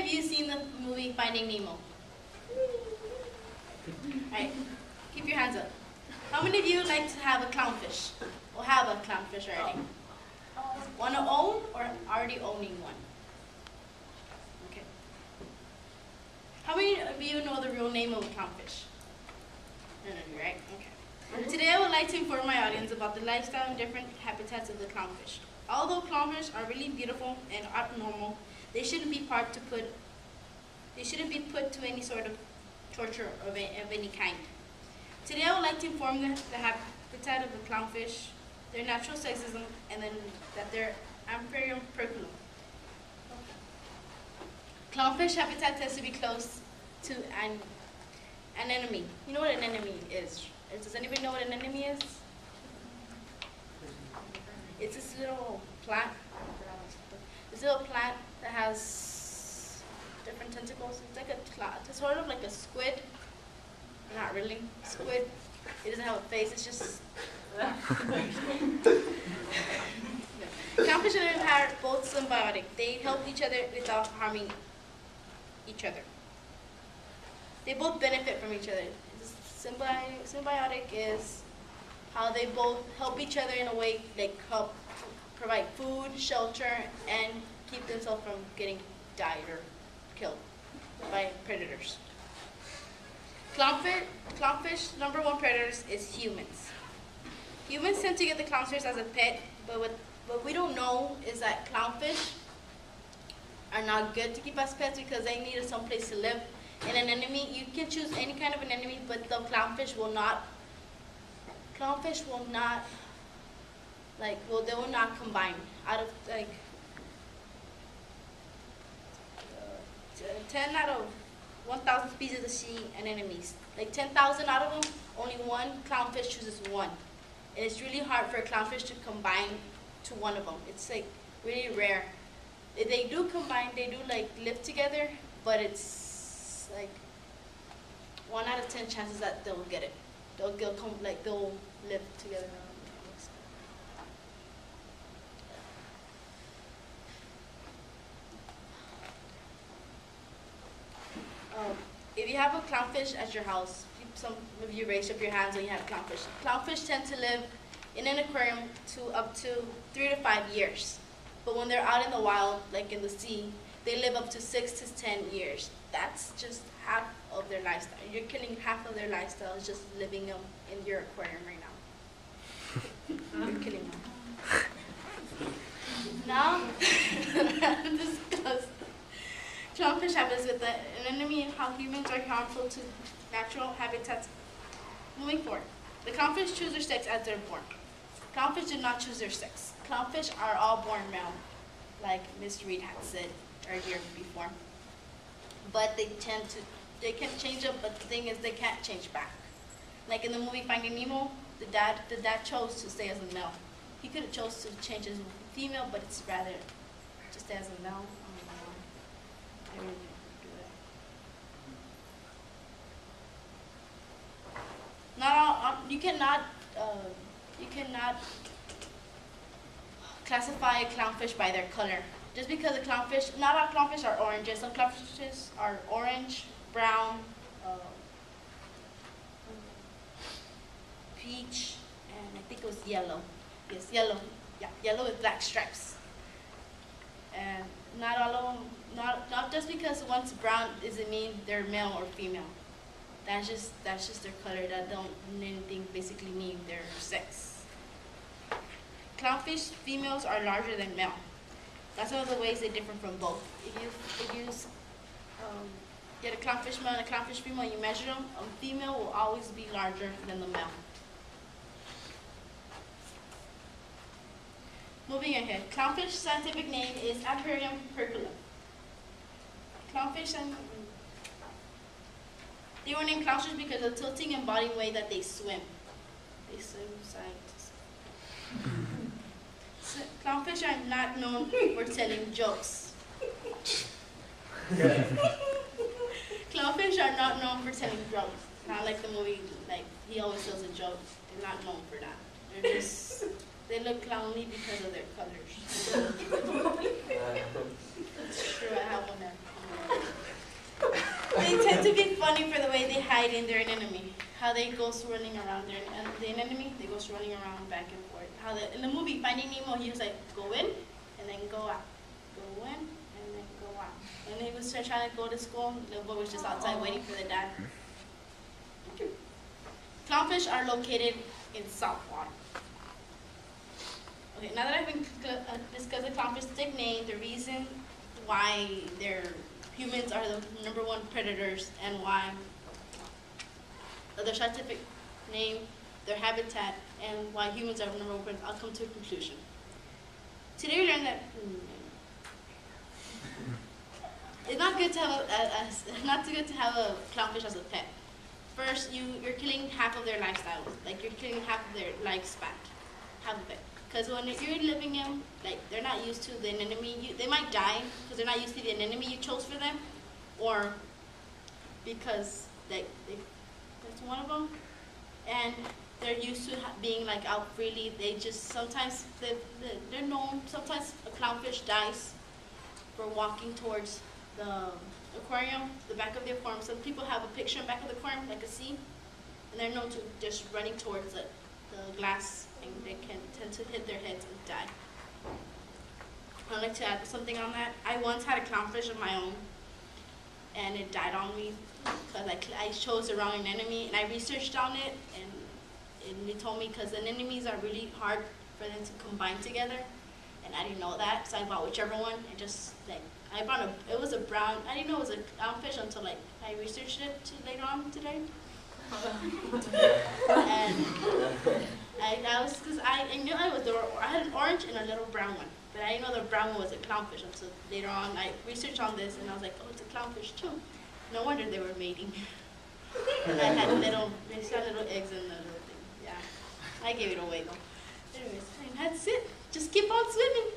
of you seen the movie Finding Nemo? Alright, keep your hands up. How many of you like to have a clownfish? Or have a clownfish already? Want to own or already owning one? Okay. How many of you know the real name of a clownfish? None of you, right? Okay. Today I would like to inform my audience about the lifestyle and different habitats of the clownfish. Although clownfish are really beautiful and abnormal, they shouldn't be put to any sort of torture of any kind. Today I would like to inform the habitat of the clownfish, their natural sexism, and then that their amphibian curriculum. Clownfish habitat tends to be close to an enemy. You know what an enemy is? Does anybody know what an enemy is? It's this little plant. This little plant that has different tentacles. It's like it's sort of like a squid. Not really. Squid. It doesn't have a face. It's just. Clownfish and are both symbiotic. They help each other without harming each other. They both benefit from each other. Symbiotic is how they both help each other in a way, like help provide food, shelter, and keep themselves from getting died or killed by predators. Clownfish number one predators is humans. Humans tend to get the clownfish as a pet, but what we don't know is that clownfish are not good to keep as pets because they need some place to live. And an enemy, you can choose any kind of an enemy, but the clownfish will not, they will not combine. Out of 10 out of 1,000 species of sea and enemies, 10,000 out of them, only one clownfish chooses one. And it's really hard for a clownfish to combine to one of them. It's really rare. If they do combine, they do live together, but it's 1 out of 10 chances that they'll get it. They'll live together. If you have a clownfish at your house, some of you raise up your hands when you have clownfish. Clownfish tend to live in an aquarium up to 3 to 5 years. But when they're out in the wild, like in the sea, they live up to 6 to 10 years. That's just half of their lifestyle. You're killing half of their lifestyle just living them in your aquarium right now. You're killing them. Now, discuss clownfish habits with an enemy and how humans are harmful to natural habitats. Moving forward, the clownfish choose their sex as they're born. Clownfish did not choose their sex. Clownfish are all born male, like Ms. Reed had said earlier before. But they can change up, but the thing is they can't change back. Like in the movie Finding Nemo, the dad chose to stay as a male. He could have chose to change as a female, but it's rather to stay as a male. I really do that. Not all, you cannot classify a clownfish by their color. Just because a clownfish, not all clownfish are oranges. Some clownfishes are orange, brown, peach, and I think it was yellow. Yes, yellow. Yeah, yellow with black stripes. And not all of them, not just because one's brown doesn't mean they're male or female. That's just their color. That don't anything basically mean their sex. Clownfish females are larger than male. That's one of the ways they differ from both. If you get a clownfish male and a clownfish female, you measure them, a female will always be larger than the male. Moving ahead, clownfish scientific name is Aquarium perculum. Clownfish, they were named clownfish because of the tilting and body way that they swim. They swim scientists. Clownfish are not known for telling jokes. Clownfish are not known for telling jokes. Not like the movie, he always tells a joke. They're not known for that. They look clowny because of their colors. That's true, I have one there. to be funny for the way they hide in their anemone. How they goes running around there, and the anemone, they goes running around back and forth. How in the movie Finding Nemo, he was like, go in, and then go out. Go in, and then go out. And he was trying to go to school, the boy was just outside waiting for the dad. Clownfish are located in salt water. Okay, now that I've been discussed the clownfish nickname, the reason why humans are the #1 predators and why their scientific name, their habitat, and why humans are #1 predators, I'll come to a conclusion. Today we learned that it's not good to have a clownfish as a pet. First, you're killing half of their lifestyle, like you're killing half of their lifespan, half of it. Because when you're living in, like they're not used to the anemone, they might die because they're not used to the anemone you chose for them, or because that's one of them, and they're used to being like out freely. They just sometimes they're known. Sometimes a clownfish dies for walking towards the aquarium, the back of the aquarium. Some people have a picture in the back of the aquarium, like a sea, and they're known to just running towards the glass, and they can tend to hit their heads and die. I'd like to add something on that. I once had a clownfish of my own, and it died on me because I chose the wrong anemone, and I researched on it, and they told me because anemones are really hard for them to combine together, and I didn't know that, so I bought whichever one, and just like, it was a brown, I didn't know it was a clownfish until like I researched it later on today. And I knew I had an orange and a little brown one, but I didn't know the brown one was a clownfish until later on. I researched on this, and I was like, oh, it's a clownfish too. No wonder they were mating. And they had little eggs in the little thing. Yeah, I gave it away though. Anyways, that's it. Just keep on swimming.